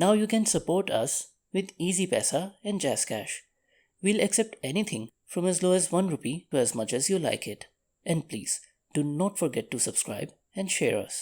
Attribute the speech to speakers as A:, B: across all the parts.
A: Now you can support us with Easy Paisa and Jazz Cash. We'll accept anything from as low as 1 rupee to as much as you like it. And please, do not forget to subscribe and share us.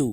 A: 2.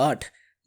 A: 8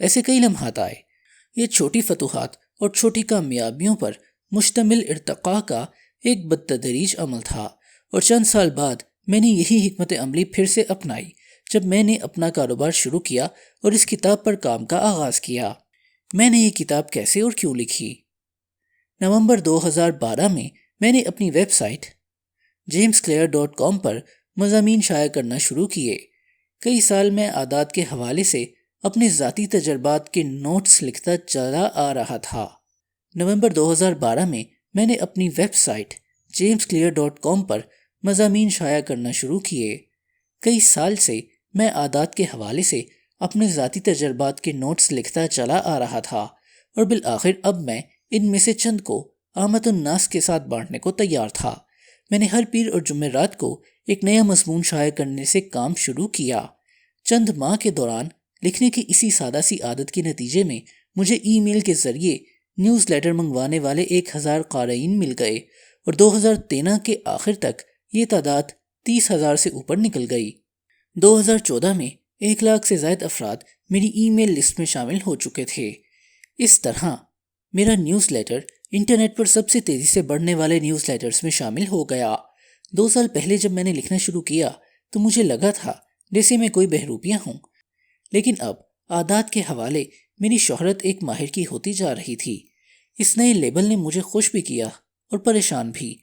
A: ایسے کئی لمحات آئے۔ یہ چھوٹی فتوحات اور چھوٹی کامیابیوں پر مشتمل ارتقاء کا ایک بتدریج عمل تھا، اور چند سال بعد میں نے یہی حکمت عملی پھر سے اپنائی جب میں نے اپنا کاروبار شروع کیا اور اس کتاب پر کام کا آغاز کیا۔ میں نے یہ کتاب کیسے اور کیوں لکھی؟ نومبر 2012 میں نے اپنی ویب سائٹ jamesclair.com پر مضامین شائع کرنا شروع کیے۔ کئی سال میں عادات کے حوالے سے اپنے ذاتی تجربات کے نوٹس لکھتا چلا آ رہا تھا۔ نومبر 2012 میں نے اپنی ویب سائٹ jamesclair.com پر مضامین شائع کرنا شروع کیے۔ کئی سال سے میں عادات کے حوالے سے اپنے ذاتی تجربات کے نوٹس لکھتا چلا آ رہا تھا، اور بالآخر اب میں ان میں سے چند کو عامت الناس کے ساتھ بانٹنے کو تیار تھا۔ میں نے ہر پیر اور جمعرات کو ایک نیا مضمون شائع کرنے سے کام شروع کیا۔ چند ماہ کے دوران لکھنے کی اسی سادہ سی عادت کے نتیجے میں مجھے ای میل کے ذریعے نیوز لیٹر منگوانے والے 1000 قارئین مل گئے، اور 2013 کے آخر تک یہ تعداد 30,000 سے اوپر نکل گئی۔ 2014 میں 1 لاکھ سے زائد افراد میری ای میل لسٹ میں شامل ہو چکے تھے۔ اس طرح میرا نیوز لیٹر انٹرنیٹ پر سب سے تیزی سے بڑھنے والے نیوز لیٹرز میں شامل ہو گیا۔ 2 سال پہلے جب میں نے لکھنا شروع کیا تو مجھے لگا تھا جیسے میں کوئی بہروپیہ ہوں، لیکن اب عادات کے حوالے میری شہرت ایک ماہر کی ہوتی جا رہی تھی۔ اس نئے لیبل نے مجھے خوش بھی کیا اور پریشان بھی۔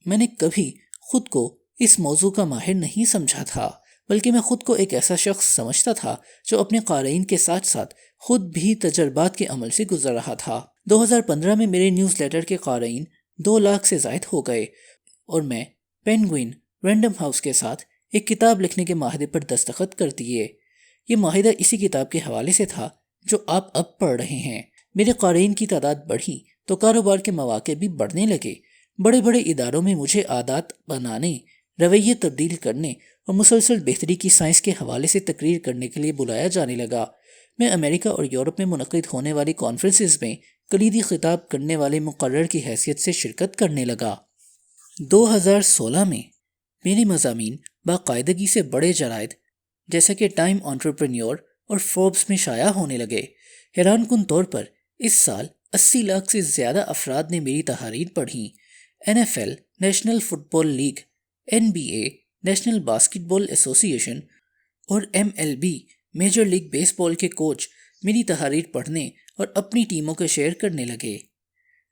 A: میں نے کبھی خود کو اس موضوع کا ماہر نہیں سمجھا تھا، بلکہ میں خود کو ایک ایسا شخص سمجھتا تھا جو اپنے قارئین کے ساتھ ساتھ خود بھی تجربات کے عمل سے گزر رہا تھا۔ 2015 میں میرے نیوز لیٹر کے قارئین 2 لاکھ سے زائد ہو گئے، اور میں پینگوئن رینڈم ہاؤس کے ساتھ ایک کتاب لکھنے کے معاہدے پر دستخط کر دیے۔ یہ معاہدہ اسی کتاب کے حوالے سے تھا جو آپ اب پڑھ رہے ہیں۔ میرے قارئین کی تعداد بڑھی تو کاروبار کے مواقع بھی بڑھنے لگے۔ بڑے بڑے اداروں میں مجھے عادات بنانے، رویے تبدیل کرنے اور مسلسل بہتری کی سائنس کے حوالے سے تقریر کرنے کے لیے بلایا جانے لگا۔ میں امریکہ اور یورپ میں منعقد ہونے والی کانفرنسز میں کلیدی خطاب کرنے والے مقرر کی حیثیت سے شرکت کرنے لگا۔ 2016 میں میرے مضامین باقاعدگی سے بڑے جرائد جیسا کہ ٹائم انٹرپرینیور اور فوربس میں شائع ہونے لگے۔ حیران کن طور پر اس سال 80 لاکھ سے زیادہ افراد نے میری تحاریر پڑھیں۔ NFL نیشنل فٹ بال لیگ، NBA نیشنل باسکٹ بال ایسوسی ایشن اور MLB میجر لیگ بیس بال کے کوچ میری تحاریر پڑھنے اور اپنی ٹیموں کو شیئر کرنے لگے۔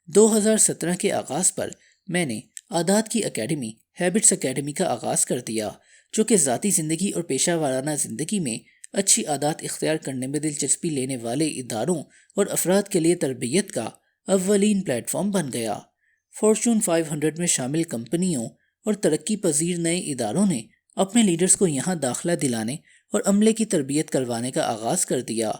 A: 2017 کے آغاز پر میں نے عادات کی اکیڈمی ہیبٹس اکیڈمی کا آغاز کر دیا، جو کہ ذاتی زندگی اور پیشہ ورانہ زندگی میں اچھی عادات اختیار کرنے میں دلچسپی لینے والے اداروں اور افراد کے لیے تربیت کا اولین پلیٹ فارم بن گیا۔ فارچون 500 میں شامل کمپنیوں اور ترقی پذیر نئے اداروں نے اپنے لیڈرز کو یہاں داخلہ دلانے اور عملے کی تربیت کروانے کا آغاز کر دیا۔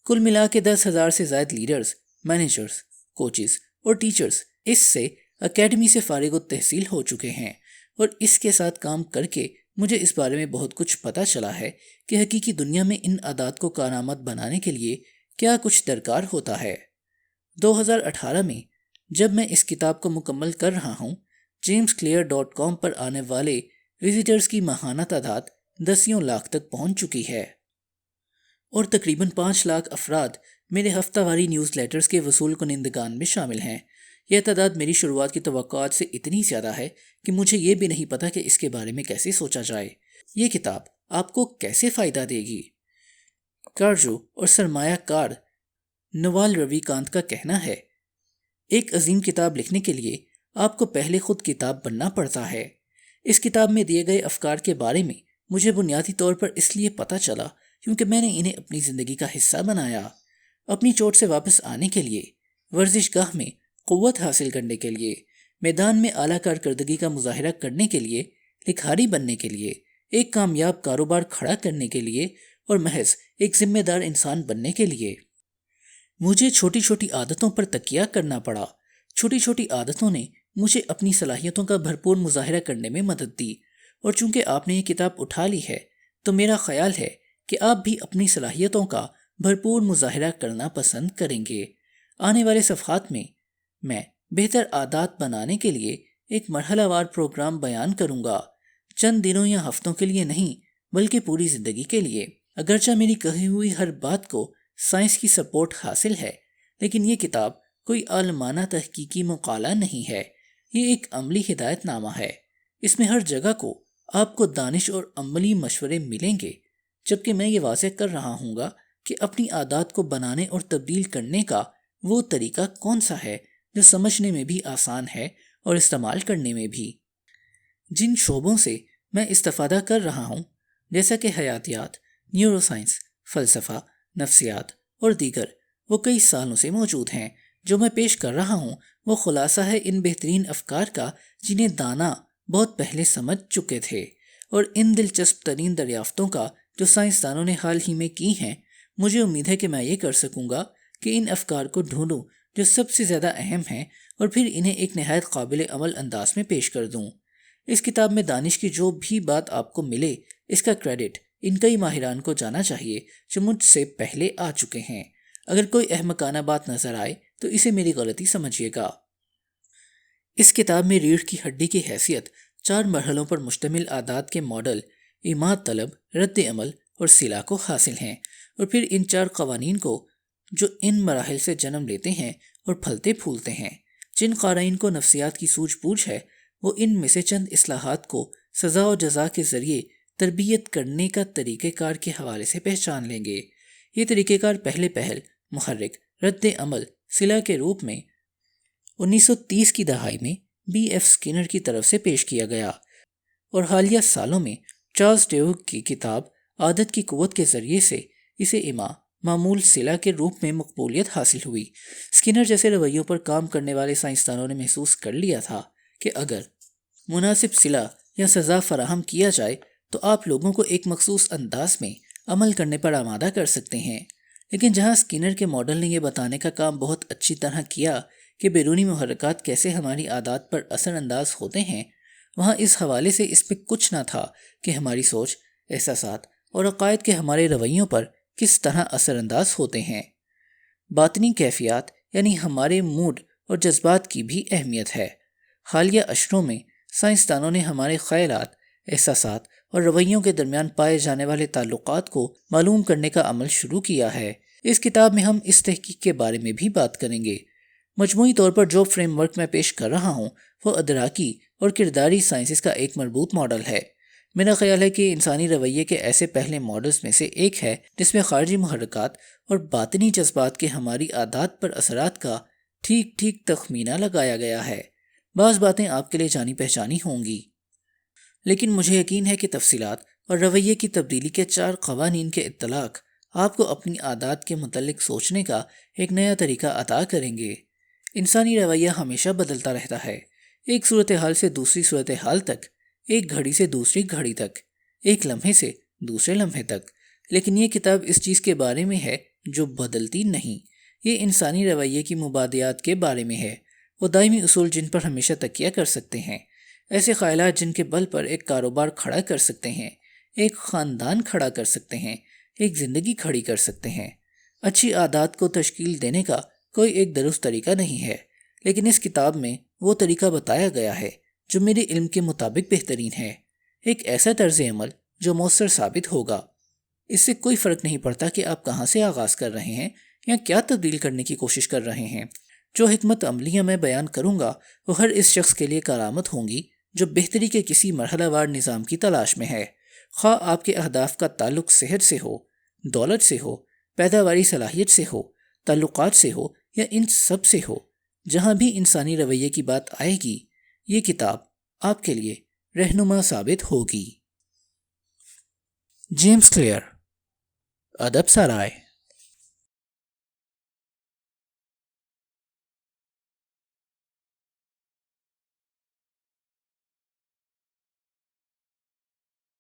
A: کل ملا کے 10,000 سے زائد لیڈرز، مینیجرز، کوچز اور ٹیچرز اس سے اکیڈمی سے فارغ التحصیل ہو چکے ہیں، اور اس کے ساتھ کام کر کے مجھے اس بارے میں بہت کچھ پتہ چلا ہے کہ حقیقی دنیا میں ان عادات کو کارآمد بنانے کے لیے کیا کچھ درکار ہوتا ہے۔ 2018 میں جب میں اس کتاب کو مکمل کر رہا ہوں، jamesclair.com پر آنے والے وزٹرز کی ماہانہ تعداد 10 لاکھ تک پہنچ چکی ہے، اور تقریباً 5 لاکھ افراد میرے ہفتہ واری نیوز لیٹرز کے وصول کنندگان میں شامل ہیں۔ یہ تعداد میری شروعات کی توقعات سے اتنی زیادہ ہے کہ مجھے یہ بھی نہیں پتا کہ اس کے بارے میں کیسے سوچا جائے۔ یہ کتاب آپ کو کیسے فائدہ دے گی؟ کارجو اور سرمایہ کار نوال روی کانت کا کہنا ہے، ایک عظیم کتاب لکھنے کے لیے آپ کو پہلے خود کتاب بننا پڑتا ہے۔ اس کتاب میں دیے گئے افکار کے بارے میں مجھے بنیادی طور پر اس لیے پتہ چلا کیونکہ میں نے انہیں اپنی زندگی کا حصہ بنایا۔ اپنی چوٹ سے واپس آنے کے لیے، ورزش گاہ میں قوت حاصل کرنے کے لیے، میدان میں اعلیٰ کارکردگی کا مظاہرہ کرنے کے لیے، لکھاری بننے کے لیے، ایک کامیاب کاروبار کھڑا کرنے کے لیے، اور محض ایک ذمہ دار انسان بننے کے لیے مجھے چھوٹی چھوٹی عادتوں پر تکیہ کرنا پڑا۔ چھوٹی چھوٹی عادتوں نے مجھے اپنی صلاحیتوں کا بھرپور مظاہرہ کرنے میں مدد دی، اور چونکہ آپ نے یہ کتاب اٹھا لی ہے تو میرا خیال ہے کہ آپ بھی اپنی صلاحیتوں کا بھرپور مظاہرہ کرنا پسند کریں گے۔ آنے والے صفحات میں میں بہتر عادات بنانے کے لیے ایک مرحلہ وار پروگرام بیان کروں گا، چند دنوں یا ہفتوں کے لیے نہیں بلکہ پوری زندگی کے لیے۔ اگرچہ میری کہی ہوئی ہر بات کو سائنس کی سپورٹ حاصل ہے، لیکن یہ کتاب کوئی عالمانہ تحقیقی مقالہ نہیں ہے، یہ ایک عملی ہدایت نامہ ہے۔ اس میں ہر جگہ آپ کو دانش اور عملی مشورے ملیں گے، جبکہ میں یہ واضح کر رہا ہوں گا کہ اپنی عادات کو بنانے اور تبدیل کرنے کا وہ طریقہ کون سا ہے جو سمجھنے میں بھی آسان ہے اور استعمال کرنے میں بھی۔ جن شعبوں سے میں استفادہ کر رہا ہوں، جیسا کہ حیاتیات، نیورو سائنس، فلسفہ، نفسیات اور دیگر، وہ کئی سالوں سے موجود ہیں۔ جو میں پیش کر رہا ہوں وہ خلاصہ ہے ان بہترین افکار کا جنہیں دانا بہت پہلے سمجھ چکے تھے، اور ان دلچسپ ترین دریافتوں کا جو سائنسدانوں نے حال ہی میں کی ہیں۔ مجھے امید ہے کہ میں یہ کر سکوں گا کہ ان افکار کو ڈھونڈوں جو سب سے زیادہ اہم ہیں، اور پھر انہیں ایک نہایت قابل عمل انداز میں پیش کر دوں۔ اس کتاب میں دانش کی جو بھی بات آپ کو ملے، اس کا کریڈٹ ان کئی ماہران کو جانا چاہیے جو مجھ سے پہلے آ چکے ہیں۔ اگر کوئی احمقانہ بات نظر آئے تو اسے میری غلطی سمجھیے گا۔ اس کتاب میں ریڑھ کی ہڈی کی حیثیت 4 مرحلوں پر مشتمل عادات کے ماڈل اعماد طلب، رد عمل اور صلاح کو حاصل ہیں، اور پھر ان 4 قوانین کو جو ان مراحل سے جنم لیتے ہیں اور پھلتے پھولتے ہیں۔ جن قارئین کو نفسیات کی سوجھ بوجھ ہے وہ ان میں سے چند اصلاحات کو سزا و جزا کے ذریعے تربیت کرنے کا طریقہ کار کے حوالے سے پہچان لیں گے۔ یہ طریقہ کار پہلے پہل محرک رد عمل صلاح کے روپ میں 1930 کی دہائی میں بی ایف اسکینر کی طرف سے پیش کیا گیا، اور حالیہ سالوں میں چارلز ڈیوگ کی کتاب عادت کی قوت کے ذریعے سے اسے معمول صلاح کے روپ میں مقبولیت حاصل ہوئی۔ اسکینر جیسے رویوں پر کام کرنے والے سائنسدانوں نے محسوس کر لیا تھا کہ اگر مناسب صلاح یا سزا فراہم کیا جائے تو آپ لوگوں کو ایک مخصوص انداز میں عمل کرنے پر آمادہ کر سکتے ہیں۔ لیکن جہاں اسکینر کے ماڈل نے یہ بتانے کا کام بہت اچھی طرح کیا کہ بیرونی محرکات کیسے ہماری عادات پر اثر انداز ہوتے ہیں، وہاں اس حوالے سے اس میں کچھ نہ تھا کہ ہماری سوچ، احساسات اور عقائد کے ہمارے رویوں پر کس طرح اثر انداز ہوتے ہیں۔ باطنی کیفیات یعنی ہمارے موڈ اور جذبات کی بھی اہمیت ہے۔ حالیہ اشروں میں سائنسدانوں نے ہمارے خیالات، احساسات اور رویوں کے درمیان پائے جانے والے تعلقات کو معلوم کرنے کا عمل شروع کیا ہے۔ اس کتاب میں ہم اس تحقیق کے بارے میں بھی بات کریں گے۔ مجموعی طور پر جو فریم ورک میں پیش کر رہا ہوں وہ ادراکی اور کرداری سائنسز کا ایک مربوط ماڈل ہے۔ میرا خیال ہے کہ انسانی رویے کے ایسے پہلے ماڈلز میں سے ایک ہے جس میں خارجی محرکات اور باطنی جذبات کے ہماری عادات پر اثرات کا ٹھیک ٹھیک تخمینہ لگایا گیا ہے۔ بعض باتیں آپ کے لیے جانی پہچانی ہوں گی، لیکن مجھے یقین ہے کہ تفصیلات اور رویے کی تبدیلی کے 4 قوانین کے اطلاق آپ کو اپنی عادات کے متعلق سوچنے کا ایک نیا طریقہ عطا کریں گے۔ انسانی رویہ ہمیشہ بدلتا رہتا ہے، ایک صورتحال سے دوسری صورتحال تک، ایک گھڑی سے دوسری گھڑی تک، ایک لمحے سے دوسرے لمحے تک، لیکن یہ کتاب اس چیز کے بارے میں ہے جو بدلتی نہیں۔ یہ انسانی رویے کی مبادیات کے بارے میں ہے، وہ دائمی اصول جن پر ہمیشہ تکیہ کر سکتے ہیں، ایسے خیالات جن کے بل پر ایک کاروبار کھڑا کر سکتے ہیں، ایک خاندان کھڑا کر سکتے ہیں، ایک زندگی کھڑی کر سکتے ہیں۔ اچھی عادات کو تشکیل دینے کا کوئی ایک درست طریقہ نہیں ہے، لیکن اس کتاب میں وہ طریقہ بتایا گیا ہے جو میرے علم کے مطابق بہترین ہے، ایک ایسا طرز عمل جو مؤثر ثابت ہوگا۔ اس سے کوئی فرق نہیں پڑتا کہ آپ کہاں سے آغاز کر رہے ہیں یا کیا تبدیل کرنے کی کوشش کر رہے ہیں۔ جو حکمت عملیاں میں بیان کروں گا وہ ہر اس شخص کے لیے کارآمد ہوں گی جو بہتری کے کسی مرحلہ وار نظام کی تلاش میں ہے، خواہ آپ کے اہداف کا تعلق صحت سے ہو، دولت سے ہو، پیداواری صلاحیت سے ہو، تعلقات سے ہو یا ان سب سے ہو۔ جہاں بھی انسانی رویے کی بات آئے گی یہ کتاب آپ کے لیے رہنما ثابت ہوگی۔ جیمز کلیئر، ادب سرائے۔